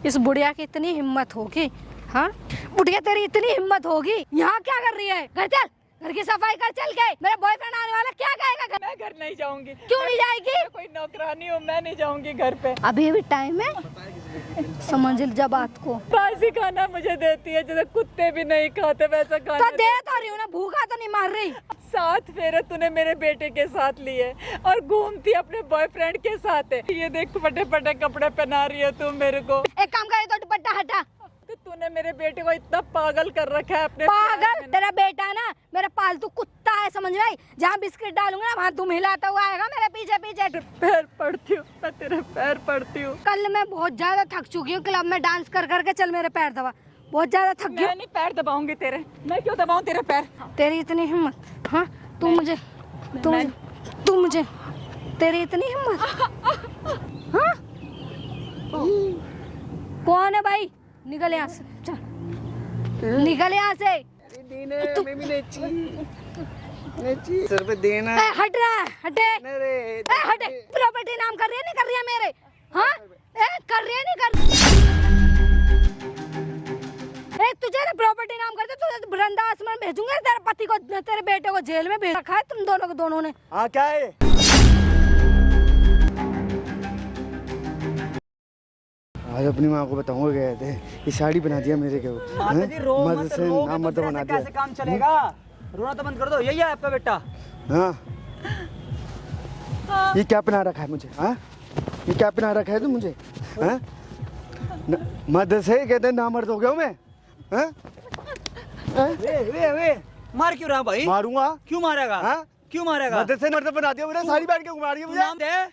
इस बुढ़िया की इतनी हिम्मत होगी, हाँ बुढ़िया तेरी इतनी हिम्मत होगी, यहाँ क्या कर रही है? घर चल, घर की सफाई कर चल के। मेरा बॉयफ्रेंड आने वाला, क्या कहेगा? मैं घर नहीं जाऊंगी। क्यों नहीं जाएगी? मैं कोई नौकरानी हूँ, मैं नहीं जाऊंगी घर पे। अभी भी टाइम है, समझ जा बात को। बासी खाना मुझे देती है, जैसे कुत्ते भी नहीं खाते वैसा खाना तो दे तो रही हूँ ना, भूखा तो नहीं मार रही। 7 फेरे तूने मेरे बेटे के साथ लिए और घूमती अपने बॉयफ्रेंड के साथ है। ये देख फटे फटे कपड़े पहना रही है तू मेरे को। एक काम करे तो दुपट्टा हटा। तो तूने मेरे बेटे को इतना पागल कर रखा है अपने पागल? तेरा बेटा ना मेरा पालतू कुत्ता है, समझ रही? जहाँ बिस्किट डालूंगा ना वहाँ तुम हिलाता हुआ आएगा मेरे पीछे पीछे। पैर पड़ती हूँ, मैं तेरे पैर पड़ती हूँ। कल मैं बहुत ज्यादा थक चुकी हूँ, क्लब में डांस कर करके। चल मेरे पैर दबा, बहुत ज्यादा थक गई। मैं नहीं पैर दबाऊंगी तेरे, मैं क्यों दबाऊं तेरे पैर? तेरी इतनी हिम्मत, हाँ तू मुझे तेरी इतनी हिम्मत, हाँ? कौन है भाई? निकल यहाँ से, चल निकल यहाँ से। सर पे देना। हट रहा है, हटे हटे। प्रॉपर्टी नाम कर रही है, नहीं कर रही है मेरे? हाँ कर रही है, नहीं कर तुझे ना प्रॉपर्टी नाम करते, तुझे वृंदावन में भेजूंगा। तेरे पति को, तेरे बेटे को जेल में भेज रखा है तुम दोनों को, दोनों ने। हाँ क्या है? आज अपनी माँ को बताऊंगा गए थे, ये साड़ी बना दिया मेरे को। मर्द से नामर्द बना दिया। कैसे काम चलेगा? रोना तो बंद कर दो। यही है आपका बेटा? हाँ ये क्या पहना रखा है मुझे? हाँ ये क्या पहना रखा है तुम मुझे? हाँ मर्द से कहते हैं नामर्द हो गया हूँ मैं? हाँ वे मार क्यों रहा भाई? मारूंगा। क्यों मारेगा? हाँ क्यों मारेगा? मर्द से मर्द बना दिया मुझे, साड़ी पहन के घुमा रही है मुझे। नाम दे। हाँ?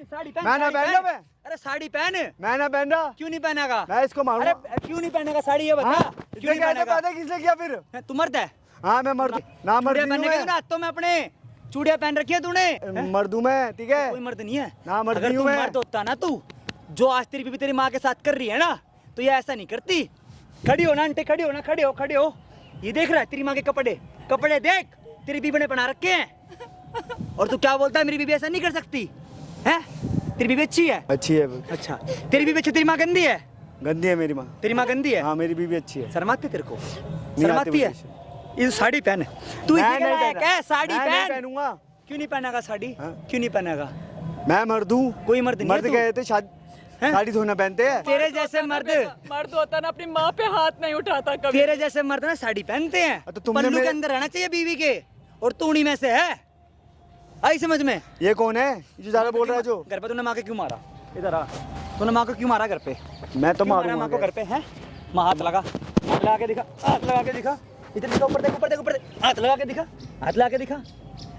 साड़ी पहन। मैं ना पहन रहा। अरे साड़ी पहन। मैं ना पहन रहा। क्यों नहीं पहनेगा? मैं इसको मारूंगा। अरे क्यों नहीं पहनेगा साड़ी? ये बता। क्यों नहीं पहनेगा? पैदा किसने किया फिर? तू मर्द है? हाँ मैं मर्द, ना मर्द चूड़ियां पहनने के ना तो मैं अपने चूड़ियां पहन रखी है तूने। मर्द हूँ मैं, ठीक है? कोई मर्द नहीं है ना मर्द अगर नहीं तू हूँ मैं। मर्द होता ना, तू जो आज तेरी बीवी तेरी माँ के साथ कर रही है ना, तो ये ऐसा नहीं करती। खड़ी हो ना आंटी, खड़ी हो ना, खड़े हो खड़े हो। ये देख रहा है तेरी माँ के कपड़े देख, तेरी बीवी ने बना रखे हैं। और तू क्या बोलता है मेरी बीवी ऐसा नहीं कर सकती है? तेरी बीवी अच्छी है? अच्छी है। अच्छा तेरी बीवी अच्छी, तेरी माँ गंदी है? गंदी है मेरी माँ। तेरी माँ गंदी है? हाँ मेरी बीवी अच्छी है। शर्म आती है तेरे को? नहीं शर्म आती आती है? मुझे। ये साड़ी पहन। तू मैं इसी का नहीं लायक पहना। है? साड़ी मैं नहीं पहन। पहनूंगा। क्यों नहीं पहनेगा साड़ी? हाँ? क्यों नहीं पहनेगा? मैं मर्द हूँ। कोई मर्द नहीं है मर्द तू? गए थे शादी, हैं? साड़ी धोना पहनते हैं। तेरे जैसे मर्द होता ना अपनी माँ पे हाथ नहीं उठाता कभी। तेरे जैसे मर्द ना साड़ी पहनते हैं, तो तुमने पल्लू के मेरे- अंदर रहना चाहिए बीवी के, और तू उन्हीं में से है। आई समझ में? ये कौन है जो ज्यादा बोल रहा है? जो घर पे तूने माँ को क्यों मारा? इधर आ। तूने माँ को क्यों मारा घर पे? मैं तो क्यों मारा मारूंगा माँ को घर पे? है माँ? हाथ लगा, हाथ लगा के दिखा, हाथ लगा के दिखा। इधर दिखा, ऊपर देख, ऊपर देख, ऊपर देख। हाथ लगा के दिखा, हाथ लगा के दिखा,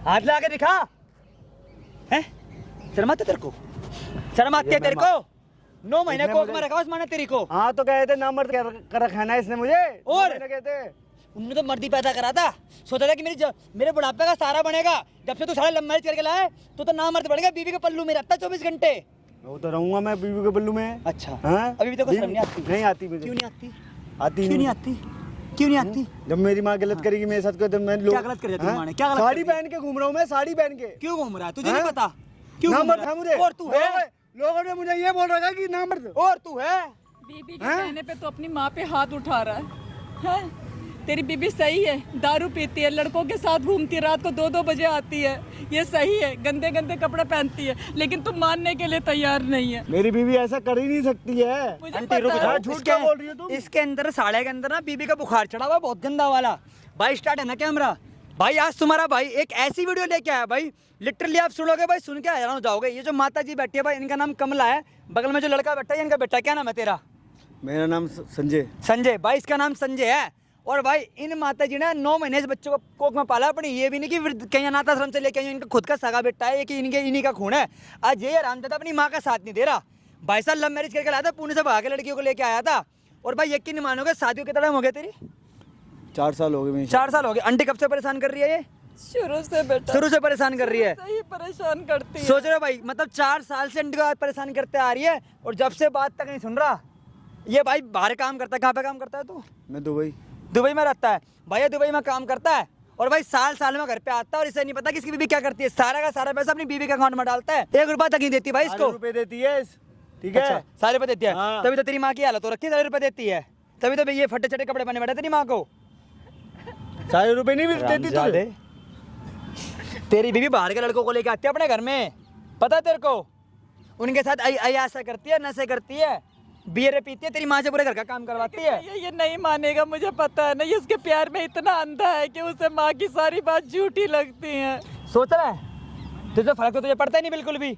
हाथ लगा के दिखा। है शर्म आती है तेरे को? शर्म आती है तेरे को? 9 महीने इसने कोख मुझे- में रखा उसने तेरी को। हाँ तो कहे थे ना मर्द कर रखा है ना इसने मुझे। और? कहते उन्होंने तो मर्दी पैदा करा था, सोचा था कि मेरे बुढ़ापे का सहारा बनेगा। जब से तू सारे लव मैरिज करके लाए तो ना मर्द बढ़ेगा, बीवी के पल्लू में रहता 24 घंटे। मैं तो रहूंगा मैं बीवी के पल्लू में। अच्छा हाँ? अभी भी तेरे को शर्म नहीं आती? नहीं आती मुझे। क्यों नहीं आती? आती क्यों नहीं आती? क्यों नहीं आती? जब मेरी माँ गलत करेगी मेरे साथ तो मैं क्या गलत कर जाती माँ ने? क्या गलत साड़ी कर दिया? पहन के घूम रहा हूँ मैं, साड़ी पहन के। क्यों घूम रहा है? तुझे हाँ? नहीं पता क्यों ना घूम मर्द रहा है है? मुझे। और तू है? लोगों ने मुझे ये बोल रखा है कि ना मर्द। और तू है? बीबी के कहने पे तो अपनी माँ पे हाथ उठा रहा है, हैं? तेरी बीबी सही है, दारू पीती है, लड़कों के साथ घूमती है, रात को 2-2 बजे आती है, ये सही है, गंदे गंदे कपड़े पहनती है, लेकिन तुम मानने के लिए तैयार नहीं है। मेरी बीवी ऐसा कर ही नहीं सकती है। मुझे आंटी पता रुक है। जाओ, झूठ क्या बोल रही हो तुम? इसके अंदर साड़े के अंदर ना बीबी का बुखार चढ़ा हुआ बहुत गंदा वाला। भाई स्टार्ट है ना कैमरा? भाई आज तुम्हारा भाई एक ऐसी वीडियो लेके आया भाई, लिटरली आप सुनोगे भाई, सुन के हैरान हो जाओगे। ये जो माता जी बैठी है भाई, इनका नाम कमला है। बगल में जो लड़का बैठा है इनका बेटा, क्या नाम है तेरा? मेरा नाम संजय। संजय। भाई इसका नाम संजय है। और भाई इन माता जी ने 9 महीने से बच्चों को कोख में पाला अपनी। ये भी नहीं कि कहीं अनाथ आश्रम से लेके आई, इनका खुद का सगा बेटा है, कि इन्हीं का खून है। आज ये आरामदादा अपनी माँ का साथ नहीं दे रहा। भाई साहब लव मैरिज करके लाया था, पुणे से भाग के लड़कियों को लेके आया था। और भाई यकीन नहीं मानोगे, शादियों के टाइम हो गया तेरी? 4 साल हो गए मेरी। 4 साल हो गए। आंटी कब से परेशान कर रही है? ये शुरू से बेटा, शुरू से परेशान कर रही है। सही परेशान करती है। सोच रहे हो भाई, मतलब 4 साल से आंटी को बात परेशान करते आ रही है, और जब से बात तक नहीं सुन रहा। ये भाई बाहर काम करता है। कहाँ पे काम करता है तू? मैं दुबई में रहता है। भैया दुबई में काम करता है, और भाई साल साल में घर पे आता है, और इसे नहीं पता कि इसकी बीवी क्या करती है। सारा का सारा पैसा अपनी बीवी के अकाउंट में डालता है, 1 रुपया तक नहीं देती भाई इसको। रुपए देती है ठीक है। अच्छा। सारे रुपए देती है, हाँ। तभी तो तेरी माँ की हालत हो रखी है, सारे रुपए देती है, तभी तो ये फटे चटे कपड़े पहने बैठा तेरी माँ को। 4 रुपए नहीं देती हरामजादे। तुझे? तेरी बीवी बाहर के लड़कों को लेके आती है अपने घर में, पता है तेरे को, उनके साथ ऐसा करती है, नशे करती है, बियर पीती है, तेरी माँ से पूरे घर का काम करवाती है। ये नहीं मानेगा, मुझे पता है ना, ये उसके प्यार में इतना अंधा है कि उसे माँ की सारी बात झूठी लगती है। सोच रहा है तुझे फर्क तो तुझे पड़ता ही नहीं बिल्कुल भी।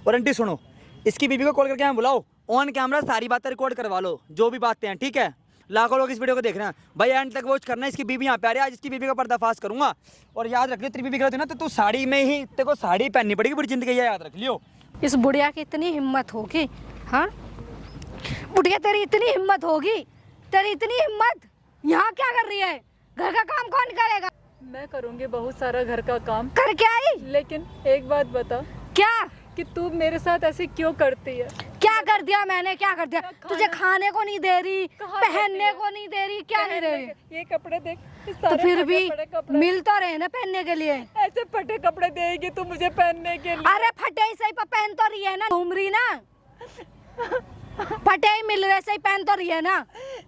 और आंटी सुनो, इसकी बीबी को कॉल करके यहाँ बुलाओ, ऑन कैमरा सारी बातें रिकॉर्ड करवा लो, जो भी बातें हैं, ठीक है। लाखों लोग इस वीडियो को देख रहे हैं भाई, एंड तक वॉच करना है। इसकी बीबी यहाँ पे आ रही है, आज इसकी बीबी का पर्दाफाश करूंगा। और याद रख लियो, तेरी बीबी गलत है ना तो तू साड़ी में ही, तेरे को साड़ी पहननी पड़ेगी पूरी जिंदगी, ये याद रख लियो। इस बुढ़िया की इतनी हिम्मत होगी, हाँ बुढ़िया तेरी इतनी हिम्मत होगी, तेरी इतनी हिम्मत, यहाँ क्या कर रही है? घर का काम कौन करेगा? मैं करूँगी बहुत सारा घर का काम, करके आई? लेकिन एक बात बता क्या कि तू मेरे साथ ऐसे क्यों करती है? क्या कर दिया मैंने? क्या कर दिया? तुझे खाने को नहीं दे रही, कहाँ देती पहनने है? को नहीं दे रही, क्या नहीं दे रही? ये कपड़े देख, ये तो सारे फिर फटे भी पड़े कपड़े। मिल तो रहे ना पहनने के लिए। ऐसे फटे कपड़े देगी तू मुझे पहनने के लिए? अरे फटे ही सही पर पहन तो रही है ना, घूम रही ना, फटे ही मिल रहे सही पहन तो रही है ना,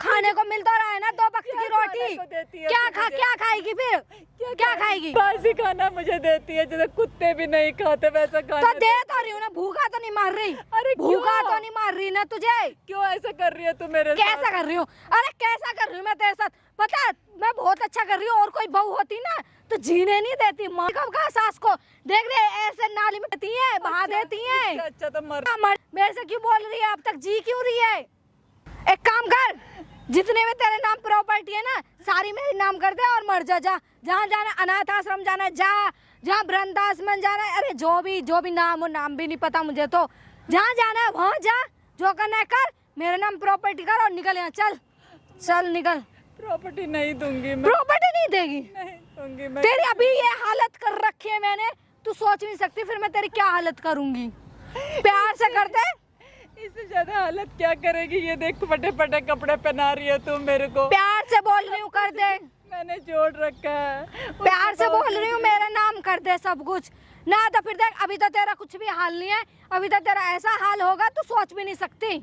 खाने को मिल तो रहा है ना, 2 वक्त की रोटी, को देती है क्या तू मुझे? क्या खाएगी फिर? क्या खाएगी? बासी खाना मुझे देती है, जैसे कुत्ते भी नहीं खाते वैसा खाना तो दे तो रही हूँ ना, भूखा तो नहीं मार रही? अरे क्यों? भूखा तो नहीं मार रही ना तुझे? क्यों ऐसा कर रही है तू मेरे साथ? कैसा कर रही हूँ? अरे कैसा कर रही हूँ मैं तेरे साथ? पता है, मैं बहुत अच्छा कर रही हूँ, और कोई बहू होती ना तो जीने नहीं देती। माँ कब कहा सास को, देख रहे ऐसे नाली में देती है, बहा देती है। अच्छा तो मर। मेरे से क्यों बोल रही है? अब तक जी क्यों रही है? एक काम कर, जितने में तेरे नाम प्रॉपर्टी है ना, सारी मेरे नाम कर दे और मर जा। जहाँ जाना, अनाथ आश्रम जाना है जा, जहाँ वृंदाश्रम जाना है, अरे जो भी नाम हो, नाम भी नहीं पता मुझे तो, जहाँ जाना है वहाँ जा, जो करना है कर, मेरे नाम प्रॉपर्टी कर और निकल यहाँ, चल निकल। प्रॉपर्टी नहीं दूंगी मैं, प्रॉपर्टी नहीं देगी? नहीं दूंगी मैं। तेरी अभी ये हालत कर रखी है मैंने, तू सोच नहीं सकती फिर मैं तेरी क्या हालत करूंगी। प्यार से कर दे। इससे ज्यादा हालत क्या करेगी? ये देख फटे फटे कपड़े पहना रही है तू मेरे को। प्यार से बोल रही हूँ, कर दे। मैंने जोड़ रखा है, प्यार से बोल रही हूँ, मेरा नाम कर दे सब कुछ ना। तो फिर देख, अभी तो तेरा कुछ भी हाल नहीं है, अभी तो तेरा ऐसा हाल होगा तू सोच भी नहीं सकती।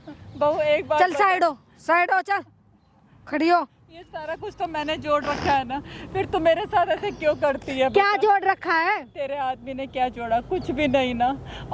बहू एक बात चल बता। साइड हो, चल खड़ी हो। ये सारा कुछ तो मैंने जोड़ रखा है ना, फिर तू मेरे साथ ऐसे क्यों करती है? क्या बता। जोड़ रखा है? तेरे आदमी ने क्या जोड़ा? कुछ भी नहीं ना।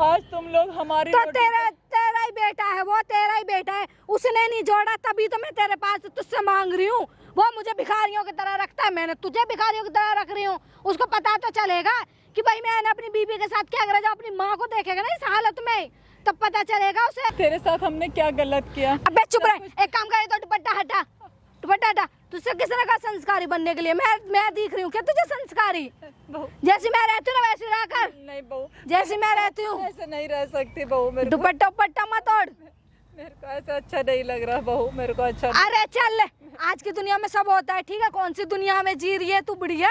आज तुम लोग हमारी तो रोटी- तेरा ही बेटा है वो, तेरा ही बेटा है, उसने नहीं जोड़ा तभी तो मैं तेरे पास तुझसे मांग रही हूँ। वो मुझे भिखारियों की तरह रखता है, मैंने तुझे भिखारियों की तरह रख रही हूँ। उसको पता तो चलेगा कि भाई मैंने अपनी बीबी के साथ क्या करा। जब अपनी माँ को देखेगा ना इस हालत में, तब पता चलेगा उसे। तेरे साथ हमने क्या गलत किया? अबे चुप रहे, एक काम करे तो दुपट्टा हटा, दुपट्टा हटा। तुझसे किसने कहा संस्कारी बनने के लिए? मैं दिख रही हूँ क्या तुझे संस्कारी? बहू जैसी मैं रहती हूँ ना वैसी रह कर, नहीं बहू, जैसी मैं रहती हूँ। ऐसे नहीं रह सकती बहू। मेरे को दुपट्टा मत तोड़। मेरे को ऐसा अच्छा नहीं लग रहा बहू, मेरे को अच्छा नहीं। अरे चल, आज की दुनिया में सब होता है, ठीक है? कौन सी दुनिया में जी रही है तू बुढ़िया?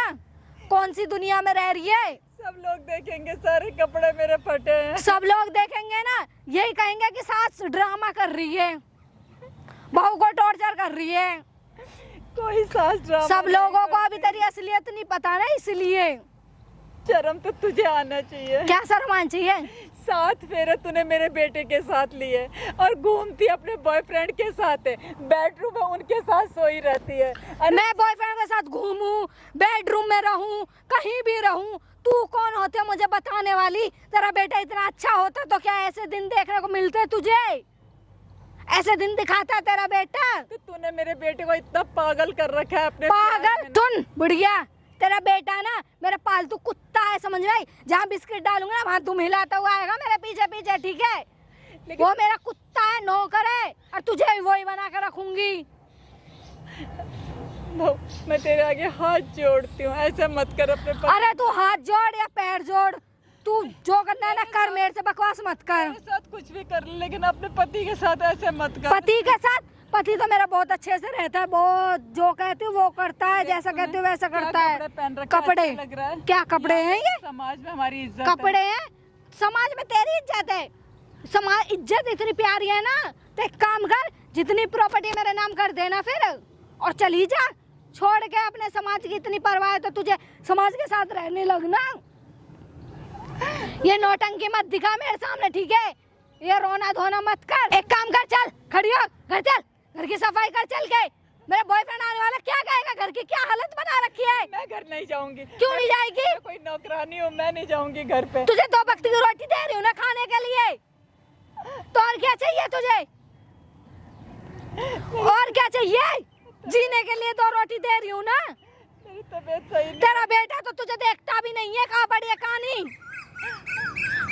कौन सी दुनिया में रह रही है? सब लोग देखेंगे सारे कपड़े मेरे फटे हैं। सब लोग देखेंगे ना, यही कहेंगे कि सास ड्रामा कर रही है, बहू को टॉर्चर कर रही है। कोई सास ड्रामा सब नहीं लोगों को करती। अभी तेरी असलियत नहीं पता ना, इसलिए। शर्म तो तुझे आना चाहिए। क्या शर्म आनी चाहिए? 7 फेरे तूने मेरे बेटे के साथ लिए और घूमती अपने बॉयफ्रेंड के साथ है, बेडरूम में उनके साथ सोई रहती है। मैं बॉयफ्रेंड के साथ घूमूं, बेडरूम में रहूं, कहीं भी रहूं, तू कौन होते मुझे बताने वाली? तेरा बेटा इतना अच्छा होता तो क्या ऐसे दिन देखने को मिलते तुझे? ऐसे दिन दिखाता तेरा बेटा? तो तूने मेरे बेटे को इतना पागल कर रखा है अपने पागल? प्यार में ना। सुन बुढ़िया, तेरा बेटा ना मेरा पालतू कुत्ता है, समझ रही? जहाँ बिस्किट डालूंगा ना वहाँ तुम हिलाता हुआ आएगा मेरे पीछे पीछे, ठीक है? वो मेरा कुत्ता है, नौकर है, और तुझे भी वही बना कर रखूंगी। बहू, मैं तेरे आगे हाथ जोड़ती हूँ, ऐसा मत कर अपने पति अरे तू हाथ जोड़ या पैर जोड़, तू जो करना है ना कर, मेरे से बकवास मत कर। के साथ कुछ भी कर ले, लेकिन अपने पति के साथ ऐसे मत कर। पति के साथ? पति तो मेरा बहुत अच्छे से रहता है, वो जो कहती हूँ वो करता है, जैसा कहती हूँ वैसा करता है। कपड़े पहन रखे हैं, कपड़े? अच्छा लग रहा है। क्या कपड़े हैं ये? समाज में हमारी इज्जत कपड़े हैं? समाज में तेरी इज्जत है? समाज इज्जत इतनी प्यारी है ना, तो एक काम कर, जितनी प्रॉपर्टी मेरे नाम कर देना फिर, और चली जा। छोड़ के अपने समाज की इतनी परवाह है तो तुझे समाज के साथ रहने लगना। ये नौटंकी मत दिखा मेरे सामने, ठीक है? ये रोना धोना मत कर। एक काम कर, चल खड़ी हो, घर चल, घर की सफाई कर चल के। मेरा बॉयफ्रेंड आने वाला, क्या कहेगा? घर की क्या हालत बना रखी है। मैं घर नहीं जाऊंगी। क्यों नहीं जाएगी? मैं कोई नौकरानी हूँ, मैं नहीं जाऊंगी घर पे। तुझे 2 वक्त की रोटी दे रही हूँ ना खाने के लिए, तो और क्या चाहिए तुझे? और क्या चाहिए? जीने के लिए 2 रोटी दे रही हूँ ना। मेरी तबीयत सही नहीं। तेरा बेटा तो तुझे देखता भी नहीं है, कहाँ पड़ी है कहानी।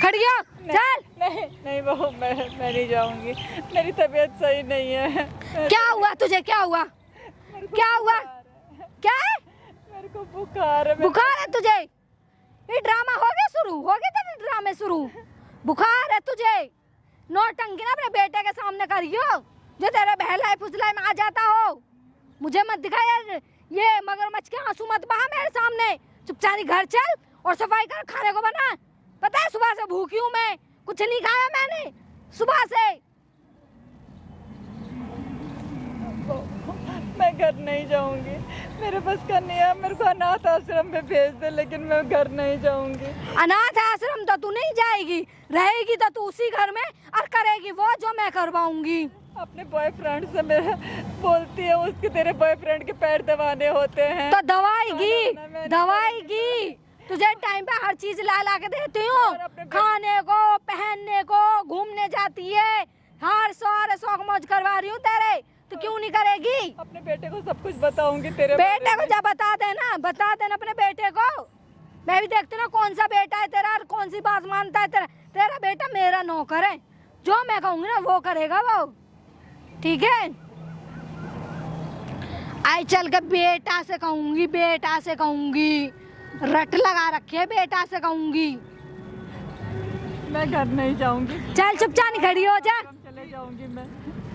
खड़ी हो, चल। नहीं बहू, मैं नहीं जाऊंगी, मेरी तबीयत सही नहीं है। क्या हुआ तुझे? क्या हुआ? क्या हुआ? क्या है? मेरे को बुखार है। बुखार है तुझे? ये ड्रामा हो गया शुरू, हो गए तेरे ड्रामे शुरू। बुखार है तुझे? नौटंकी ना अपने बेटे के सामने करियो, जो तेरे बहलाए फुसलाए में आ जाता हो। मुझे मत दिखा यार, ये मगरमच्छ के आंसू मत बहा मेरे सामने। चुपचाप घर चल और सफाई कर, खाने को बना। पता है सुबह से भूखी हूँ मैं, कुछ नहीं खाया मैंने सुबह से। मैं घर नहीं जाऊंगी, मेरे बस का नहीं है। मेरे को अनाथ आश्रम में भेज दे, लेकिन मैं घर नहीं जाऊंगी। अनाथ आश्रम तो तू नहीं जाएगी, रहेगी तो तू उसी घर में और करेगी वो जो मैं करवाऊंगी। अपने बॉयफ्रेंड से मेरे बोलती है, उसके तेरे बॉयफ्रेंड के पैर दबाने होते हैं। तो दवाएगी, दवाएगी। तुझे टाइम पे हर चीज ला ला के देती हूँ, खाने को, पहनने को, घूमने जाती है, हर सारे शौक मौज करवा रही हूँ तेरे, तो क्यों नहीं करेगी? अपने बेटे को सब कुछ बताऊंगी तेरे बेटे को जब बता देना अपने बेटे को। मैं भी देखती हूँ कौन सा बेटा है तेरा और कौन सी बात मानता है तेरा। तेरा बेटा मेरा नौकर है, जो मैं कहूँगी ना वो करेगा वो, ठीक है? आई चल के बेटा से कहूंगी, बेटा से कहूंगी, रट लगा रखी है, बेटा से कहूंगी। मैं घर नहीं जाऊंगी। चल चुपचाप खड़ी हो जा, चले जाऊंगी मैं।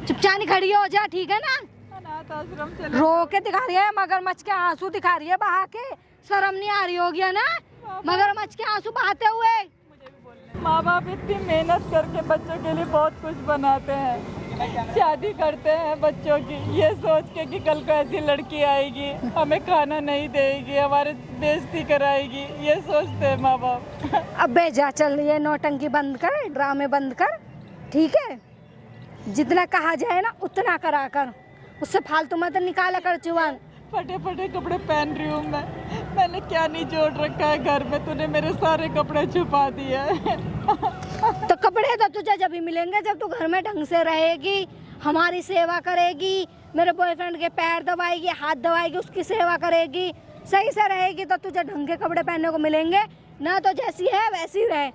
चुपचाप खड़ी हो जा, ठीक है ना? अनाथ आश्रम चले। रो के दिखा रही है, मगरमच्छ के आंसू दिखा रही है बहा के। शर्म नहीं आ रही होगी है ना, मगरमच्छ के आंसू बहाते हुए। माँ बाप इतनी मेहनत करके बच्चों के लिए बहुत कुछ बनाते हैं, शादी करते हैं बच्चों की, ये सोच के कि कल को ऐसी लड़की आएगी हमें खाना नहीं देगी, हमारे बेइज्जती कराएगी, ये सोचते हैं माँ बाप। अबे जा, चल ये नौटंकी बंद कर, ड्रामे बंद कर, ठीक है? जितना कहा जाए ना उतना करा कर, उससे फालतू मत निकाला कर जुबान। फटे फटे कपड़े पहन रही हूँ मैं, मैंने क्या नहीं जोड़ रखा है घर में, तूने मेरे सारे कपड़े छुपा दिए हैं। तो कपड़े तो तुझे जब भी मिलेंगे जब तू घर में ढंग से रहेगी, हमारी सेवा करेगी, मेरे बॉयफ्रेंड के पैर दबाएगी, हाथ दबाएगी, उसकी सेवा करेगी, सही से रहेगी, तो तुझे ढंग के कपड़े पहनने को मिलेंगे। ना तो जैसी है वैसी रहे,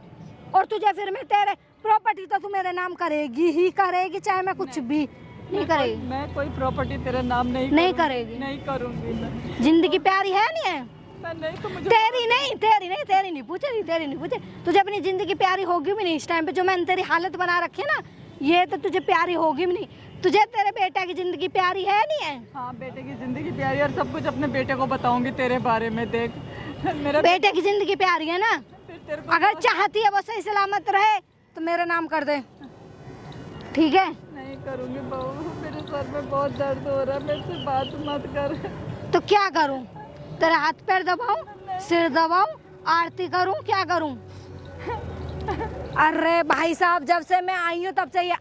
और तुझे फिर मैं तेरे प्रॉपर्टी तो तू मेरे नाम करेगी ही करेगी, चाहे मैं कुछ भी नहीं करेगी। मैं कोई प्रॉपर्टी तेरे नाम नहीं करेगी। नहीं करूँगी मैं। जिंदगी प्यारी है नहीं है? मैं नहीं तो मुझे तेरी नहीं पूछे। तुझे अपनी जिंदगी प्यारी होगी भी नहीं। इस टाइम पे जो मैंने तेरी हालत बना रखी है ना, ये तो तुझे प्यारी होगी भी नहीं। तुझे तेरे बेटे की जिंदगी प्यारी है नहीं है? हाँ, बेटे की जिंदगी प्यारी, और सब कुछ अपने बेटे को बताऊंगी तेरे बारे में। देख मेरा बेटे की जिंदगी प्यारी है ना, फिर तेरे को अगर चाहती है वो सही सलामत रहे तो मेरा नाम कर दे, ठीक है? नहीं करूँगी बहू, मेरे सर में बहुत दर्द हो रहा है, मेरे से बात मत कर। तो क्या करूं? तेरे हाथ पैर दबाऊं, सिर दबाऊं, आरती करूं, क्या करूं? अरे भाई साहब, जब से मैं आई हूँ तब से ये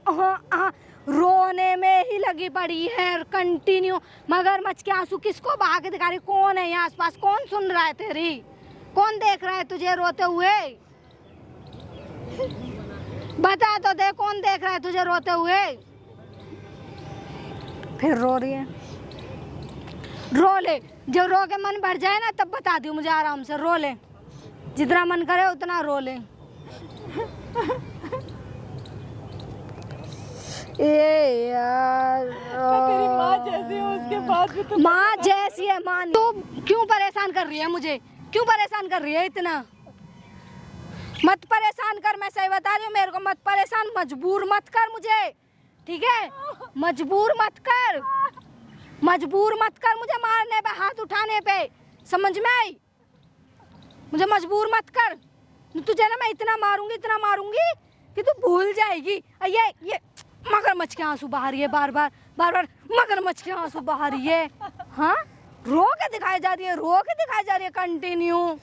रोने में ही लगी पड़ी है कंटिन्यू। मगरमच्छ के आंसू किसको बहा के दिखा रही? कौन है यहाँ आसपास? कौन सुन रहा है तेरी? कौन देख रहा है तुझे रोते हुए? बता तो दे, कौन देख रहा है तुझे रोते हुए? फिर रो रही है। रो ले, जब रो के मन भर जाए ना तब बता दियो मुझे, आराम से रो ले, जितना मन करे उतना रो ले। ए यार, तेरी माँ जैसी है, उसके बाद भी तो माँ जैसी है माँ। तू क्यों परेशान कर रही है मुझे? क्यों परेशान कर रही है इतना? मत परेशान कर, मैं सही बता रही हूँ, मेरे को मत परेशान, मजबूर मत कर मुझे, ठीक है? मजबूर मत कर मुझे मारने पे, हाथ उठाने पे, समझ में आई? मुझे मजबूर मत कर, तुझे ना मैं इतना मारूंगी कि तू भूल जाएगी। ये मगरमच्छ के आंसू बहा रही है, बार बार मगरमच्छ के आंसू बहा रही है। हाँ, रो के दिखाई जा रही है कंटिन्यू।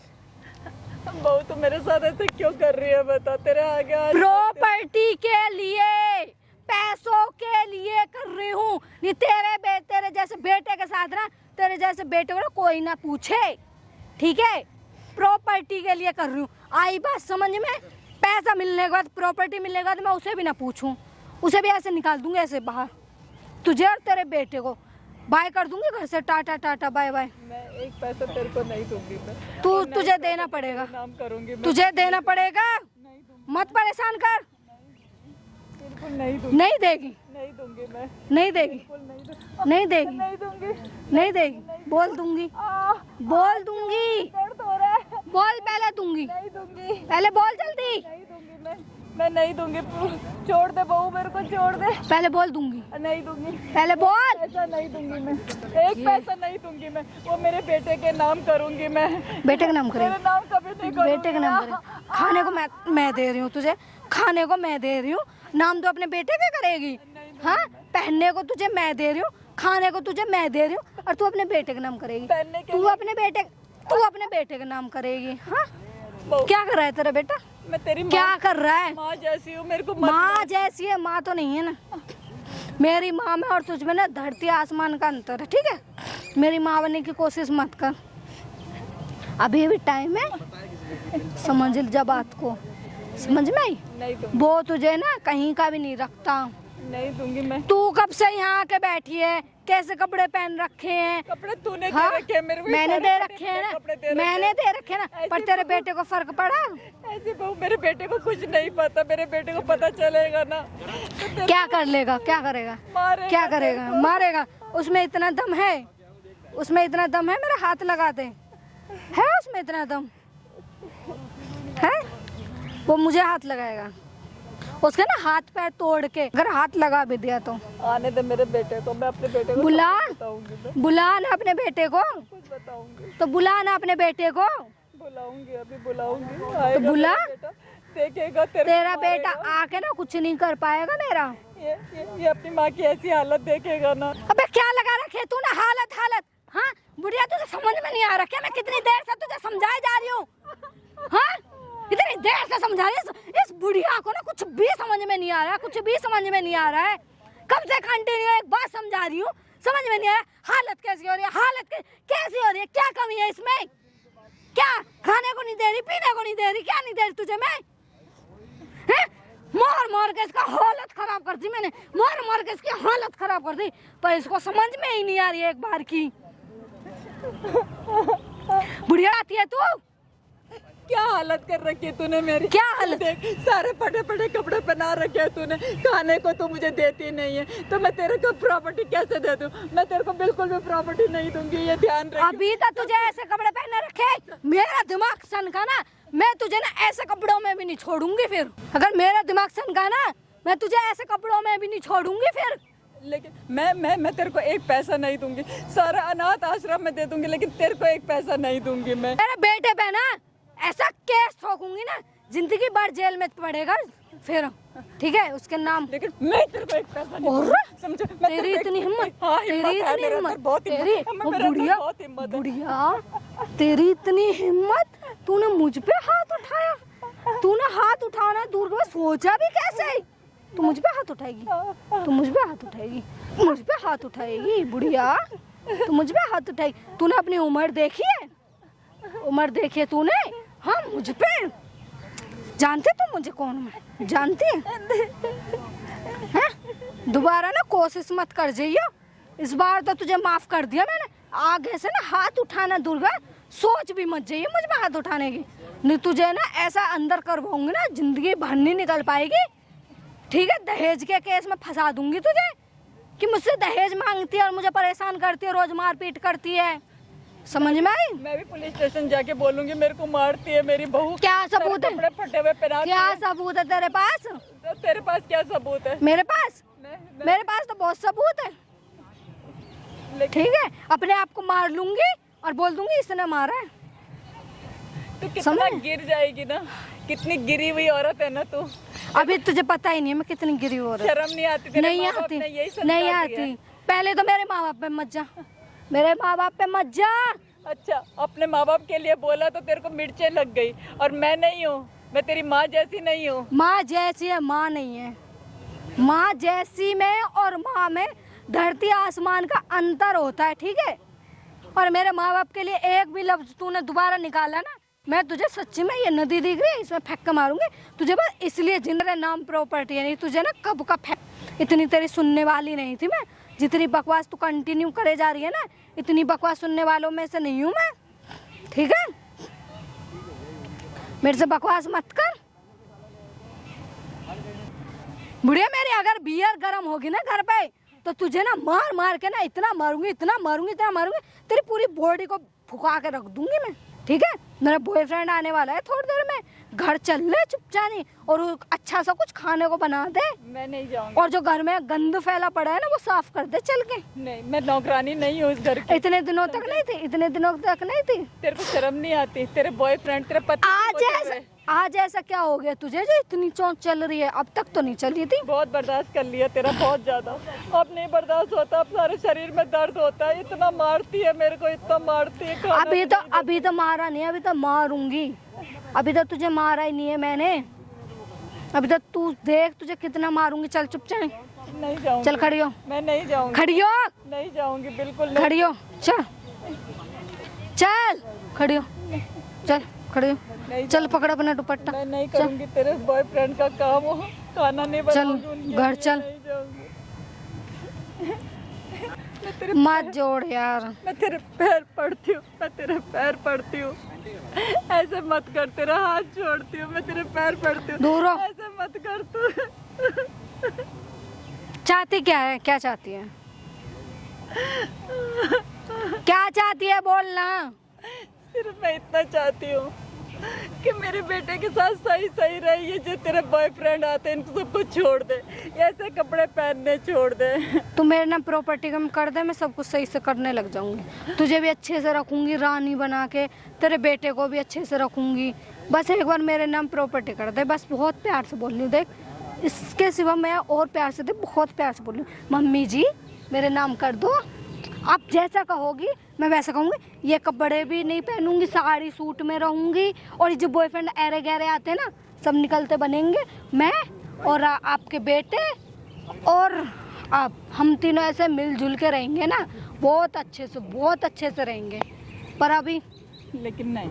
बहू तू मेरे साथ ऐसे क्यों कर रही है, बता। तेरे आगे आज प्रॉपर्टी के लिए, पैसों के लिए कर रही हूँ। नहीं तेरे जैसे बेटे के साथ ना, तेरे जैसे बेटे को ना कोई ना पूछे, ठीक है? प्रॉपर्टी के लिए कर रही हूँ। आई बात समझ में? पैसा मिलने के बाद, प्रॉपर्टी मिलने के बाद मैं उसे भी ना पूछूं, उसे भी ऐसे निकाल दूंगी ऐसे बाहर, तुझे और तेरे बेटे को बाय कर दूंगी घर से, टाटा टाटा बाय बाय। मैं एक पैसा तेरे को नहीं दूंगी मैं। तुझे देना पड़ेगा, नाम करूंगी मैं। तुझे देना पड़ेगा, मत परेशान कर। बिल्कुल नहीं दूंगी। नहीं देगी, नहीं दूंगी मैं। नहीं देगी, बिल्कुल नहीं दूंगी। नहीं देगी, नहीं दूंगी। नहीं देगी, बोल दूंगी, बोल दूंगी, दर्द हो रहा है। बोल पहले दूंगी, नहीं दूंगी। पहले बोल जल्दी, नहीं दूंगी मैं नहीं दूंगी। छोड़ दे बहू, मेरे को छोड़ दे। पहले बोल दूंगी, नहीं दूंगी। पहले बोल। पैसा नहीं दूंगी मैं, एक पैसा नहीं दूंगी मैं। वो मेरे बेटे के नाम करूंगी मैं। बेटे का नाम मेरे करेगी, नाम कभी नहीं करूंगी। बेटे का नाम करेगी। खाने को मैं दे रही हूँ तुझे, खाने को मैं दे रही हूँ, नाम तो अपने बेटे का करेगी। हाँ, पहनने को तुझे मैं दे रही हूँ, खाने को तुझे मैं दे रही हूँ, और तू अपने बेटे का नाम करेगी। पहनने के तू अपने बेटे का नाम करेगी। हाँ, क्या कर रहा है तेरा बेटा? मैं तेरी क्या कर रहा है? माँ जैसी हूँ, मेरे को माँ जैसी है? माँ तो नहीं है ना, मेरी माँ में और तुझ में ना धरती आसमान का अंतर है, ठीक है? मेरी माँ बनने की कोशिश मत कर, अभी भी टाइम है, समझ जा बात को, समझ में आई? नहीं दूंगी। वो तुझे ना कहीं का भी नहीं रखता। नहीं दूंगी मैं। तू कब से यहाँ आके बैठी है? कैसे कपड़े पहन रखे हैं? कपड़े तूने हाँ? दे रखे हैं मेरे को। मैंने सारे दे बड़े रखे हैं कपड़े ना, दे रखे मैंने दे रखे हैं ना, पर ऐसे तेरे तो- बेटे को फर्क पड़ा? ऐसी बहू, मेरे बेटे को कुछ नहीं पता, मेरे बेटे को पता चलेगा ना तो तेरे क्या कर लेगा? क्या करेगा? मारेगा क्या करेगा? मारेगा? उसमें इतना दम है, उसमें इतना दम है, मेरा हाथ लगा दे, है उसमें इतना दम है? वो मुझे हाथ लगाएगा, उसके ना हाथ पैर तोड़ के अगर हाथ लगा भी दिया तो। आने दे मेरे बेटे को, मैं अपने बेटे को बुला, सब बताऊंगी मैं। बुला ना अपने बेटे को, कुछ बताऊंगी। तो बुला ना अपने बेटे को, बुलाऊंगी, अभी बुलाऊंगी। आएगा बुला। मेरा बेटा, देखेगा तेरा बेटा आके ना कुछ नहीं कर पाएगा मेरा। ये अपनी माँ की ऐसी हालत देखेगा ना। अबे क्या लगा रखे तू ना हालत? हाँ बुढ़िया, तुझे समझ में नहीं आ रहा क्या? मैं कितनी देर से तुझे समझाए जा रही हूँ, हाँ इतनी देर से समझा रही हूँ। इस बुढ़िया को ना कुछ भी समझ में नहीं आ रहा, कुछ भी समझ में नहीं आ रहा है। कब से कंटिन्यू एक बात समझा रही हूँ, समझ में नहीं आ रहा। हालत कैसी हो रही है? हालत कैसी हो रही है? क्या कमी है इसमें? क्या खाने को नहीं दे रही, पीने को नहीं दे रही, क्या नहीं दे रही तुझे मैं? मार के इसका हालत खराब कर दी मैंने, मार के इसकी हालत खराब कर दी, पर इसको समझ में ही नहीं आ रही है एक बार की। बुढ़िया आती है तू? क्या हालत कर रखी है तूने मेरी? क्या हालत? देख, सारे फटे फटे कपड़े पहना रखे हैं तूने, खाने को तू मुझे देती नहीं है, तो मैं तेरे को प्रॉपर्टी कैसे दे दूं? मैं तेरे को बिल्कुल भी प्रॉपर्टी नहीं दूंगी, ये ध्यान रख। अभी तक तुझे ऐसे कपड़े पहने रखे, मेरा दिमाग सनका ना, मैं तुझे ना ऐसे कपड़ों में भी नहीं छोड़ूंगी। फिर अगर मेरा दिमाग सनका ना, मैं तुझे ऐसे कपड़ों में भी नहीं छोड़ूंगी फिर। लेकिन मैं तेरे को एक पैसा नहीं दूंगी, सारा अनाथ आश्रम में दे दूंगी, लेकिन तेरे को एक पैसा नहीं दूंगी मैं। मेरे बेटे पे ना ऐसा केस ठोकूंगी ना, जिंदगी भर जेल में पड़ेगा फिर, ठीक है? उसके नाम। लेकिन मैं तेरे को एक पैसा नहीं और दूंगी, समझे? मैं तेरी तेरे को इतनी हिम्मत, हाँ, तेरी हिम्मत है, इतनी मेरे हिम्मत, अंदर बहुत तेरी हिम्मत है, वो मेरे अंदर बुढ़िया, बहुत हिम्मत है। बुढ़िया तेरी इतनी हिम्मत, तूने मुझ पे हाथ उठाया? तूने हाथ उठाना दूर का सोचा भी कैसे? तू मुझ पे हाथ उठाएगी, तू मुझ पे हाथ उठाएगी, मुझ पे हाथ उठाएगी बुढ़िया, तू मुझ पे हाथ उठाएगी? तूने अपनी उम्र देखी है? उम्र देखी है तूने? हाँ, मुझ पे जानते तू मुझे कौन मैं? जानती है? दोबारा ना कोशिश मत कर जाइयो, इस बार तो तुझे माफ कर दिया मैंने, आगे से ना हाथ उठाना दुर्गा, सोच भी मत जाइए मुझ पे हाथ उठाने की, नहीं तुझे ना ऐसा अंदर करवाऊंगी ना, जिंदगी भर नहीं निकल पाएगी, ठीक है? दहेज के केस में फंसा दूंगी तुझे कि मुझसे दहेज मांगती है और मुझे परेशान करती है, रोज मारपीट करती है, समझ में आई? मैं भी पुलिस स्टेशन जाके बोलूंगी, मेरे को मारती है मेरी बहू। क्या सबूत है? कपड़े फटे हुए पहनाती क्या है। सबूत है तेरे पास? तो तेरे पास क्या सबूत है? मेरे पास मैं- मेरे पास तो बहुत सबूत है, लेकिन ठीक है? अपने आप को मार लूंगी और बोल दूंगी इसने मारा है। तू कितना समझ? गिर जाएगी ना, कितनी गिरी हुई औरत है ना तू। अभी तुझे पता ही नहीं है मैं कितनी गिरी हो रही। शर्म नहीं आती? तेरे नहीं माँ बाप आती, ने यही संस्कार नहीं दिया आती। है। पहले तो मेरे माँ बाप पे मत जा, मेरे माँ बाप पे मत जा, अच्छा, अपने माँ बाप के लिए बोला तो तेरे को मिर्चें लग गई, और मैं नहीं हूँ, मैं तेरी माँ जैसी नहीं हूँ। माँ जैसी है, माँ नहीं है। माँ जैसी में और माँ में धरती आसमान का अंतर होता है, ठीक है। और मेरे माँ बाप के लिए एक भी लफ्ज तूने दोबारा निकाला ना, मैं तुझे सच्ची में, ये नदी दिख रही है इसमें फेंक के मारूंगी तुझे, बस इसलिए जिनके नाम प्रॉपर्टी है। नहीं तुझे ना कब का फेंक, इतनी तेरी सुनने वाली नहीं थी मैं। जितनी बकवास तू कंटिन्यू करे जा रही है ना, इतनी बकवास सुनने वालों में से नहीं हूँ मैं, ठीक है। मेरे से बकवास मत कर। बुढ़िया मेरी अगर बियर गर्म होगी ना घर पे, तो तुझे ना मार मार के ना इतना मारूंगी, इतना मारूंगी, इतना मारूंगी, तेरी पूरी बॉडी को फुका के रख दूंगी मैं, ठीक है। मेरा बॉयफ्रेंड आने वाला है थोड़ी देर में, घर चल ले चुपचानी, और वो अच्छा सा कुछ खाने को बना दे। मैं नहीं जाऊंगी। और जो घर में गंद फैला पड़ा है ना, वो साफ कर दे चल के। नहीं, मैं नौकरानी नहीं हूँ इस घर की। इतने दिनों तक नहीं थी, इतने दिनों तक नहीं थी। तेरे को शर्म नहीं आती? तेरे बॉयफ्रेंड, तेरे पति आज ऐसा क्या हो गया तुझे जो इतनी चोट चल रही है? अब तक तो नहीं चली थी। बहुत बर्दाश्त कर लिया तेरा, बहुत ज्यादा। अब नहीं बर्दाश्त होता, अब सारे शरीर में दर्द होता है। इतना मारती है मेरे को, इतना मारती है। अभी तो मारा नहीं, अभी तो मारूंगी। अभी तो तुझे मारा ही नहीं है मैंने, अभी तो तू देख तुझे कितना मारूंगी। चल चुपचाप नहीं जाऊंगी। चल खड़ी हो। मैं नहीं जाऊंगी। खड़ी हो। नहीं जाऊंगी, बिल्कुल नहीं। खड़ी हो। चल चल खड़ी हो। चल खड़ी हो। चल पकड़ अपना दुपट्टा। मैं नहीं करूंगी तेरे बॉयफ्रेंड का काम, हो खाना नहीं बनाऊंगी उनके घर लिए, चल। नहीं जाऊंगी। मत जोड़ यार। मैं तेरे पैर पड़ती हूँ, मैं तेरे पैर पड़ती हूँ, ऐसे मत कर। तेरा हाथ छोड़ती हूँ, मैं तेरे पैर पड़ती हूँ। दूर हो। ऐसे मत कर तू। चाहती क्या है? क्या चाहती है? क्या चाहती है बोलना। सिर्फ मैं इतना चाहती हूँ कि मेरे बेटे के साथ सही सही रहे। ये जो तेरे बॉयफ्रेंड आते हैं, इनको सबको छोड़ दे, ऐसे कपड़े पहनने छोड़ दे। तू मेरे ना प्रॉपर्टी कम कर दे, मैं सब कुछ सही से करने लग जाऊंगी। तुझे भी अच्छे से रखूंगी रानी बना के, तेरे बेटे को भी अच्छे से रखूंगी। बस एक बार मेरे नाम प्रॉपर्टी कर दे, बस। बहुत प्यार से बोल रही हूँ, देख इसके सिवा मैं और प्यार से, देख बहुत प्यार से बोल रही हूँ। मम्मी जी मेरे नाम कर दो। आप जैसा कहोगी मैं वैसा कहूँगी। ये कपड़े भी नहीं पहनूंगी, साड़ी सूट में रहूंगी। और ये जो बॉयफ्रेंड ऐरे गहरे आते हैं ना, सब निकलते बनेंगे। मैं और आपके बेटे और आप, हम तीनों ऐसे मिलजुल के रहेंगे ना, बहुत अच्छे से, बहुत अच्छे से रहेंगे। पर अभी लेकिन नहीं।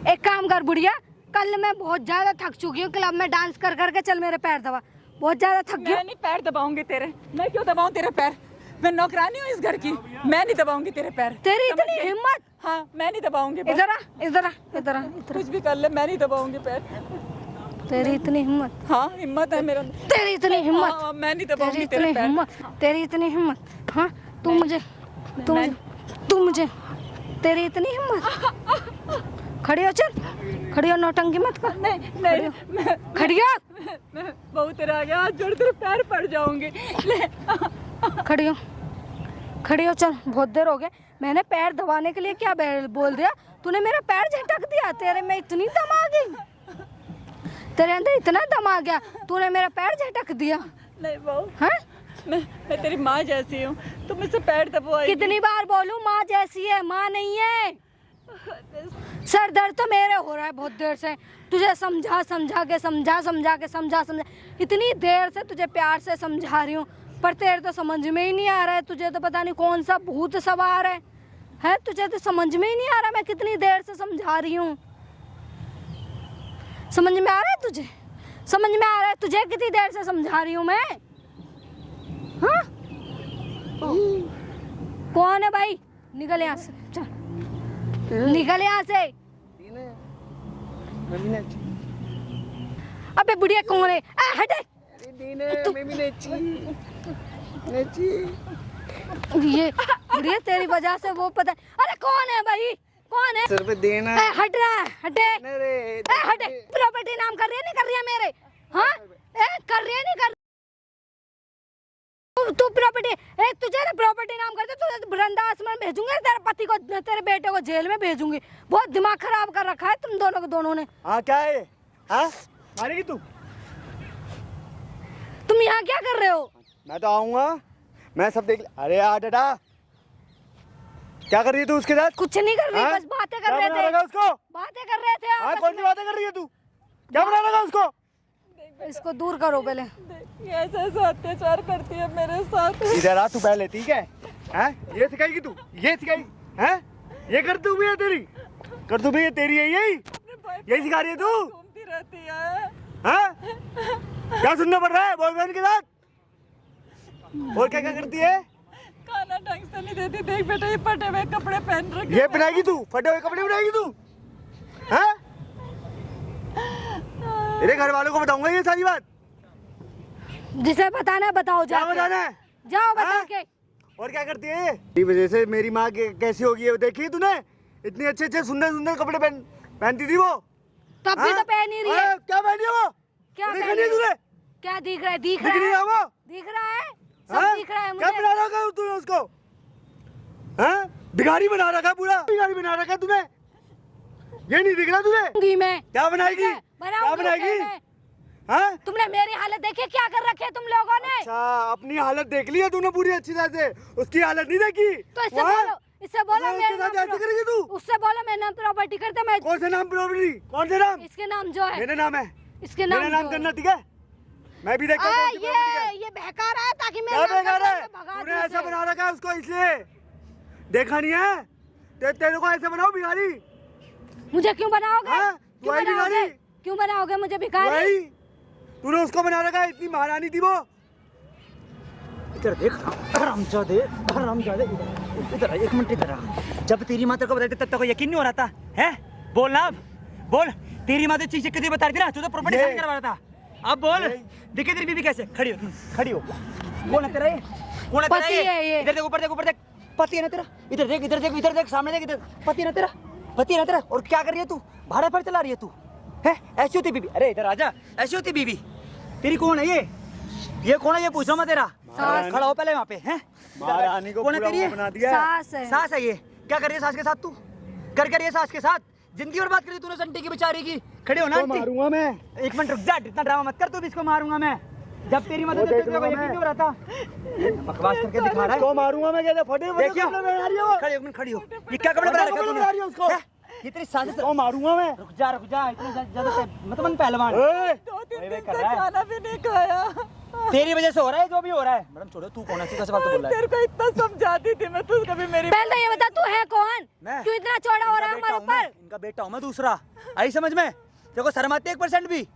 एक काम कर बुढ़िया, कल मैं बहुत ज़्यादा थक चुकी हूँ क्लब में डांस कर करके। चल मेरे पैर दबा, बहुत ज़्यादा थक गई। मैं नहीं पैर दबाऊंगी तेरे। मैं क्यों दबाऊं तेरे पैर? मैं नौकरानी हूँ इस घर की, मैं नहीं दबाऊंगी तेरे पैर। तेरी इतनी हिम्मत? हाँ, मैं नहीं दबाऊंगी। इधर आ, इधर आ, इधर आ। कुछ भी कर ले, मैं नहीं दबाऊंगी पैर। तेरी इतनी हिम्मत? हाँ, हिम्मत है मेरा। तेरी इतनी हिम्मत? हाँ, मैं नहीं तेरी दबाऊंगी इतनी तेरे पैर। हिम्मत? तेरी इतनी हिम्मत? हाँ तू मुझे तेरी इतनी हिम्मत? खड़ी हो, चल खड़ी हो, नौटंकी मत कर। नहीं, खड़ी हो। मैं बहुत तेरे आगे हाथ जोड़ तेरे पैर पड़ जाऊंगी। ले। खड़ी हो, खड़ी हो, चल बहुत देर हो गए। मैंने पैर दबाने के लिए क्या बोल दिया? तूने मेरा पैर झटक दिया। तेरे में इतनी दम आ गई, तेरे अंदर इतना दम आ गया, तूने मेरा पैर झटक दिया। नहीं बहू, हाँ? मैं तेरी माँ जैसी हूँ, तुम मुझसे पैर दबाओगी। कितनी बार बोलूं माँ जैसी है? माँ नहीं है। सर दर्द तो मेरे हो रहा है बहुत देर से। तुझे समझा के इतनी देर से तुझे प्यार से समझा रही हूँ, पर तेरे तो समझ में ही नहीं आ रहा है। तुझे तो पता नहीं कौन सा भूत सवार है। तुझे तो समझ में ही नहीं आ रहा मैं कितनी देर से समझा रही हूँ। समझ में आ रहा है तुझे? समझ में आ रहा है तुझे कितनी देर से समझा रही हूँ मैं? हाँ? कौन है भाई? निकल यहाँ से, चल निकल यहाँ से। अबे बुढ़िया कौन है? हटे। ये बुढ़िया तेरी वजह से वो पता। अरे कौन है भाई? कौन है? सर पे देना। हट रहा है, हटे। हटे। प्रॉपर्टी नाम कर रही है नहीं कर रही है मेरे? हाँ कर रही है नहीं कर? तू प्रॉपर्टी, तुझे ना प्रॉपर्टी नाम करते तुझे वृंदावन में भेजूंगी, तेरे पति को, तेरे बेटे को जेल में भेजूंगी। बहुत दिमाग खराब कर रखा है तुम दोनों ने। हाँ क्या है? हाँ मारेगी तू? तुम यहाँ क्या कर रहे हो? मैं तो आऊंगा, मैं सब देख। अरे यार डाटा, क्या कर रही है तू उसके साथ? कुछ नहीं कर रही, हाँ? बस बातें कर क्या रहे बना थे। रखा है उसको? बातें कर रहे थे हाँ आपस कौन सी में। बातें कर रही है तू? क्या बना रखा है उसको? इसको दूर करो पहले। ये ऐसा ऐसा अत्याचार करती है मेरे साथ। इधर आ तू पहले, ठीक है? हैं? ये सिखाएगी तू? ये सिखाई? हैं? ये कर तू भी है तेरी? कर तू भी है तेरी है यही? यही सिखा रही है तू? घूमती रहती है। हाँ? क्या सुनना पड़ रहा है बॉयफ्रेंड के साथ? और क्या क्या करती है? खाना ढंग से नहीं देती। देख बेटा ये फटे हुए कपड़े पहन रखे। ये पहनाएगी तू? फटे हुए कपड़े पहनाएगी तू? हाँ? तेरे घर वालों को बताऊंगा ये सारी बात। जिसे बताना है बताओ, क्या जाके बताना है? जाओ बता हाँ? के। और क्या करती है? इस वजह से मेरी माँ कैसी होगी है देखी तूने? इतने अच्छे अच्छे सुंदर सुंदर कपड़े पहनती थी वो। तब भी हाँ? तो पहन नहीं रही है। हाँ, क्या पहनी है वो? क्या देखा पहनी नहीं है तूने? क्या दिख रहा है? दिख दिख रहा नहीं रहा है, वो? दिख रहा है, सब हाँ? दिख रहा है क्या मुझे। बना रखा है तूने उसको? हाँ? भिखारी बना रखा है पूरा। भिखारी बना रखा है तूने। ये नहीं दिख रहा तुझे? बनाऊंगी मैं। क्या बनाएगी? बनाऊंगी क्या बनाएगी? उसे मैं। हाँ? तुमने मेरी हालत देखी क्या कर रखी है तुम लोगों ने? अच्छा अपनी हालत देख ली है तूने पूरी अच्छी तरह से, उसकी हालत नहीं देखी? तो इससे वहाँ? बोलो, इससे बोलो उसके मेरे साथ नाम ऐसे करेगी तू? उससे बोलो मेरे नाम प्रॉपर्टी करते मैं। कौन से नाम प्रॉपर्टी? कौन से नाम? इसके नाम जो है, मेरे नाम है। इसके नाम मेरा नाम जो है। करना ठीक है? मैं भी देखता हूँ कौन सी प्रॉपर्टी है। ये बहका रहा है ताकि क्या मेरे नाम बेकार है? का भगा तूने दूं ऐसा उसे। बना रखा है उसको इसलिए देखा नहीं है? तेरे को ऐसे बनाओ भिखारी? मुझे क्यों बनाओगे? हाँ? क्यों तू आई बनाओगे? भिखारी? क्यों बनाओगे मुझे भिखारी? वही तूने उसको बना रखा है, इतनी महारानी थी वो। इधर देख हरामजादे, हरामजादे इधर आ, एक मिनट इधर आ। जब तेरी माँ तेरे को बताई थी तब तक को यकीन नहीं हो रहा था, हैं? बोल ना अब, बोल। तेरी माँ तो चीज़ कितनी बता रही थी ना, तू तो प्रॉपर्टी ये- साइन करवा रहा था। अब बोल, देखिए तेरी बीवी कैसे खड़ी हो, खड़ी हो। कौन है तेरा ये? कौन है तेरा पति है ये। इधर देख, ऊपर देख, ऊपर देख। पति है ना तेरा? इधर देख, इधर देख, इधर देख, सामने देख, इधर। पति है ना तेरा? पति है ना तेरा? और क्या कर रही है तू? भाड़ा पर चला रही है तू, है? ऐसी होती बीवी? अरे इधर आजा, ऐसी होती बीवी? तेरी कौन है ये? ये कौन है ये पूछ रहा हूं मैं तेरा। सास। खड़ा हो पहले वहाँ पे, हैं? महारानी को कौन है पूरा तेरी वो ये? बना दिया है। सास है। सास है ये? क्या कर रही है सास के साथ तू? कर रही है सास के साथ? जिंदगी बर्बाद कर दी तूने संटी की बेचारी की। खड़े हो ना तो आंटी? मारूंगा मैं। एक मिनट रुक जा, इतना ड्रामा मत कर, तू भी इसको मारूंगा मैं। जब तेरी मदद वो देख तेरे को लूंगा यकीन मैं। नहीं हो रहा था। बकवास करके दिखा रहा इसको है। मारूंगा मैं, कहते फटे फटे देखिए, कपड़े पहना रही है वो। खड़ी हो, एक मिनट खड़ी हो। ये क्या कपड़े पहना रखा कपड़े तूने? पहना रही है उसको। हैं? ये तेरी सास से इसको मारूंगा मैं। रुक जा, इतना ज्यादा मत बन पहलवान। ए, 2-3 वही दिन कर से रहा है। खाना भी नहीं खाया। तेरी वजह से हो रहा है जो भी हो रहा है। मैडम छोड़ो, तू कौन है? कैसे बात बोल रहा है? तेरे को इतना समझाती थी मैं, तू कभी मेरी पहले तो ये बता तू है कौन? मैं? क्यों इतना चौड़ा हो रहा है इनका हमारे बेटा हूं मैं, ऊपर? इनका बेटा हूं मैं दूसरा। आई समझ में? देखो शर्म आती है 1% भी?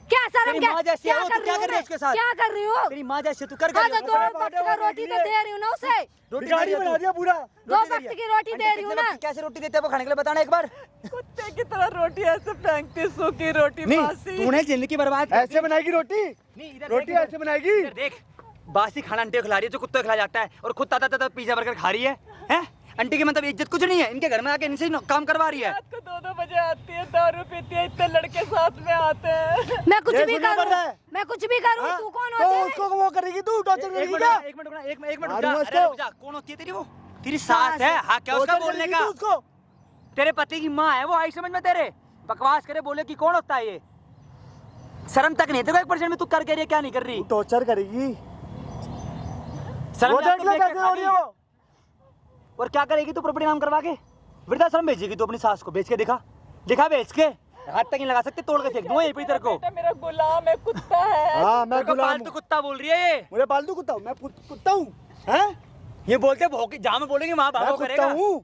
क्या शर्म? तेरी क्या माँ जैसी है क्या वो, कर तू क्या रही कर रही है हूँ उसके साथ? क्या कर रही हूँ? तेरी माँ जैसे तू कर हाँ कर तो दो वक्त का रोटी तो दे रही हूँ ना उसे। रोटी भिखारी दे रही बना है दिया पूरा। दो वक्त की रोटी दे रही हूँ ना। कैसे रोटी देते हैं वो खाने के लिए बताना एक बार। कुत्ते की तरह रोटी ऐसे फेंकती, सूखी रोटी नहीं, बासी। तूने जिंदगी बर्बाद कर दी। ऐसे बनाएगी रोटी? नहीं, इधर रोटी देख, ऐसे बनाएगी? इधर देख, बासी खाना आंटी को खिला रही है जो कुत्ते को खिलाया जाता है, और खुद ताता पिज्जा बर्गर खा रही है, हैं? आंटी की मतलब इज्जत कुछ नहीं है, इनके घर में आके इनसे ही काम करवा रही है। रात को 2-2 बजे आती है, दारू पीती है, इतने लड़के साथ में आते हैं। मैं कुछ ये भी सुनना पड़ करूँ, रहा है। मैं कुछ भी करूँ, हाँ? तू कौन तो होती है? उसको वो करेगी तू, टॉर्चर एक करेगी मिनट क्या? एक मिनट रुकना, एक मिनट रुक जा, मारूंगा अरे इसको। रुक जा। कौन होती है तेरी वो? तेरी सास है? हाँ, क्या उसका टॉर्चर बोलने करेगी का? तू उसको? तेरे पति की माँ है वो, आई समझ में तेरे? बकवास करे, बोले कि कौन होता है ये? शर्म तक नहीं तेरे को 1% में? तू कर रही है, क्या नहीं कर रही? तू टॉर्चर करेगी। शर्म वो नहीं देख आती, ले देख के कैसे हो रही है खाली। वो। और क्या करेगी तू प्रॉपर्टी नाम करवा के? वृद्धाश्रम भेजेगी तू अपनी सास को? बेच के दिखा, दिखा बेच के। हाथ तक नहीं लगा सकते, तोड़ के फेंक दूंगा यहीं पे तेरे को। बेटा मेरा गुलाम है, कुत्ता है। हाँ मैं तेरे को गुलाम पालतू हूँ। कुत्ता बोल रही है ये। मुझे पालतू कुत्ता हूँ मैं, कुत्ता हूँ। हैं? ये बोलते भौंकी, जहाँ में बोलेंगे वहाँ मैं भागो कुत्ता करेगा। हूँ,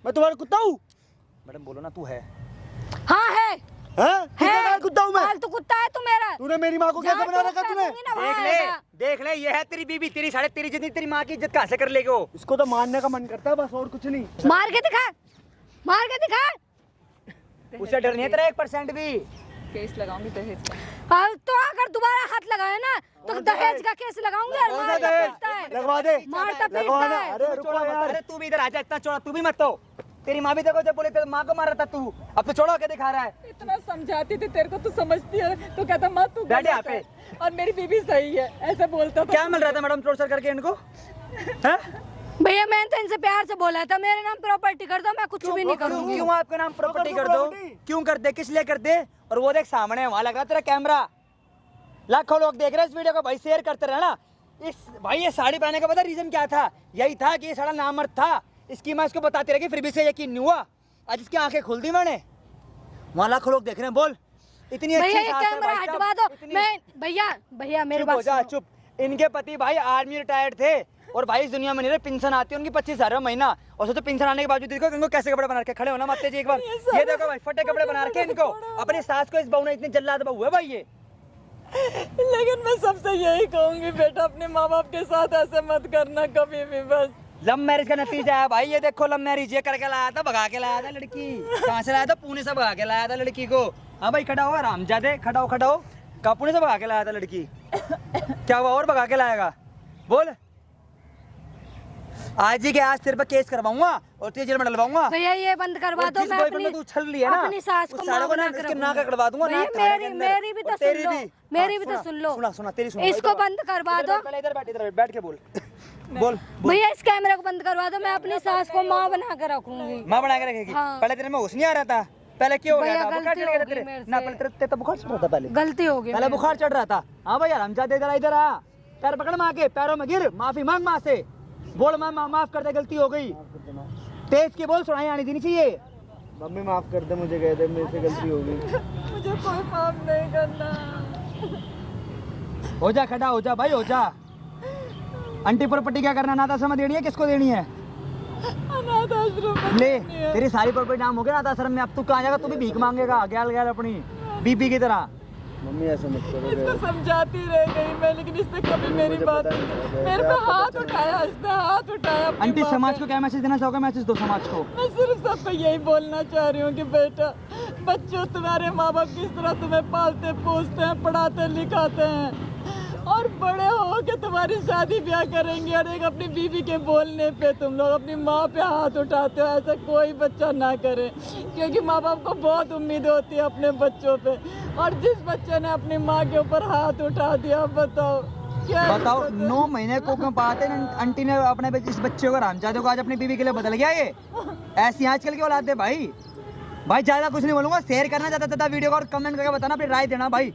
मैं तुम्हारा कुत्ता हूँ। मैडम बोलो ना, तू है? हाँ है, हैं? किसका कहा कुत्ता हूँ मैं? फालतू कुत्ता है तू मेरा। तूने मेरी माँ को कैसे जहाँ बना तू रखा तूने? फेंकूंगी ना वहाँ देख ले, आएगा। देख ले, ये है तेरी बीबी, तेरी साढ़े तेरी जितनी तेरी माँ की इज्जत कहाँ से कर लेगी वो? इसको तो मारने का मन करता है बस, और कुछ नहीं। मार के दिखा, मार के दिखा। उससे डर नहीं है तेरा 1% भी? केस लगाऊंगी दहेज का। और तो अगर दोबारा हाथ लगाया ना तो कौन सा दहेज का केस लगाऊंगी और कौन सा मारता दहेज? पीटता है। लगवा दे, मारता लगवाना। पीटता है। अरे रुको यार। अरे तू भी इधर आजा, इतना चौड़ा तू भी मत हो। तेरी माँ भी देखो जब बोले तेरी माँ को मार रहा था तू, अब तो चौड़ा होके दिखा रहा है। इतना समझाती थी तेरे को, तू समझती है तो कहता माँ तू बैठ यहाँ गलत है। और मेरी बीबी सही है, ऐसे बोलता था। क्या मिल रहा था मैडम टॉर्चर करके इनको? हैं? भैया मैंने तो इनसे प्यार से बोला था मेरे नाम प्रॉपर्टी कर दो, मैं कुछ भी नहीं करूंगी। क्यों आपके नाम प्रॉपर्टी कर दो? प्रॉपर्टी। क्यों कर दे, किस लिए कर दे? और वो देख सामने वहां लगा तेरा कैमरा, लाखों लोग देख रहे हैं इस वीडियो को। भाई शेयर करते रहना। इस भाई ये साड़ी पहनने का पता रीजन क्या था? यही था कि ये साड़ा नामर्द था, इसकी माँ इसको बताती रही फिर भी से यकीन नहीं हुआ। आज इसकी आंखें खुल दी मैंने, वहाँ लाखों लोग देख रहे हैं। बोल इतनी अच्छी भैया ये सास है कैमरा भाई साहब, हटवा दो। इतनी- मैं भैया मेरे चुप हो पास जा चुप। इनके पति भाई आर्मी रिटायर्ड थे और भाई इस दुनिया में नहीं रहे, पेंशन आती है उनकी 25,000 महीना। और सोचो पेंशन आने के बावजूद देखो इनको कैसे कपड़े बना के खड़े होना माते जी एक बार। ये देखो भाई फटे कपड़े बना रखे इनको, अपनी सास को इस बहू ने इतनी जल्लाद बहू है भाई ये। लेकिन मैं सबसे यही कहूंगी बेटा अपने माँ बाप के साथ ऐसे मत करना कभी भी बस। लव मैरिज का नतीजा है भाई ये देखो। लव मैरिज ये करके लाया था, भगा के लाया था लड़की। कहाँ से लाया था? पुणे से भगा के लाया था लड़की को। हाँ भाई खड़ा हो रामजादे, खड़ा हो कहाँ पुणे से भगा के लाया था लड़की? क्या हुआ और भगा के लाएगा? बोल। आज ही के आज तेरे पे केस करवाऊंगा और तुझे जेल में डलवाऊंगा। भैया ये बंद करवा दो। मैं अपनी तू छल रही है ना, अपनी सास को माँ बना कर नाक कटवा दूंगा। भैया नाक थाने के अंदर। मेरी भी और तो तेरी सुन लो, भी। मेरी हाँ, भी तो सुन लो। सुना सुना तेरी सुन। इसको बंद करवा दो। पहले इधर बैठ के बोल। बोल भैया इस कैमरे को बंद करवा दो। मैं अपनी सास को माँ बना कर रखूंगी। माँ बना के रखेगी। हाँ। पहले तेरे में होश नहीं आ रहा था? पहले क्यों हो गया भैया, था? बुखार गलती चढ़ गया था हो गई तेरे? मेरे ना से। पहले तेरे तो बुखार चढ़ रहा था। पहले गलती हो गई पहले मेरे बुखार चढ़ रहा था। हाँ भैया हमजादे इधर आ, पैर पकड़ माँ के, पैरों में गिर, माफी मांग माँ से। बोल माँ माफ कर दे, गलती हो गई। तेज की बोल, सुनाई आनी देनी चाहिए। मम्मी माफ कर दे मुझे, कह दे मेरे से गलती हो गई। मुझे कोई पाप नहीं करना। हो जा खड़ा हो जा भाई हो जा। आंटी प्रॉपर्टी क्या करना? अनाथ आश्रम में देनी है? किसको देनी है? अनाथ आश्रम में ले नहीं है। तेरी सारी प्रॉपर्टी नाम हो गया अनाथ आश्रम में। अब तू कहाँ जाएगा? तू भी भीख मांगेगा गैल गैल अपनी बीबी की तरह। मम्मी ऐसे मत करो। इसको समझाती रह गई मैं, लेकिन इसने कभी मेरी बात नहीं की। मेरे पे हाथ उठाया, इसने हाथ उठाया अपनी आंटी माँ समाज पे। को क्या मैसेज देना चाहोगे? मैसेज दो समाज को। मैं सिर्फ सबको यही बोलना चाह रही हूँ कि बेटा बच्चों, तुम्हारे माँ बाप किस तरह तुम्हें पालते पोसते हैं, पढ़ाते लिखाते हैं और बड़े हो के तुम्हारी शादी ब्याह करेंगे और एक अपनी बीवी के बोलने पे तुम लोग अपनी माँ पे हाथ उठाते हो। ऐसा कोई बच्चा ना करे, क्योंकि माँ बाप को बहुत उम्मीद होती है अपने बच्चों पे। और जिस बच्चे ने अपनी माँ के ऊपर हाथ उठा दिया, बताओ क्या बताओ 9 महीने को क्यों पाते आंटी ने अपने इस बच्चे को रामजादे को आज अपनी बीवी के लिए बदल गया ये। ऐसी आजकल की औलाद है भाई। भाई ज्यादा कुछ नहीं बोलूंगा, शेयर करना ज्यादा वीडियो को और कमेंट करके बताना, अपनी राय देना भाई।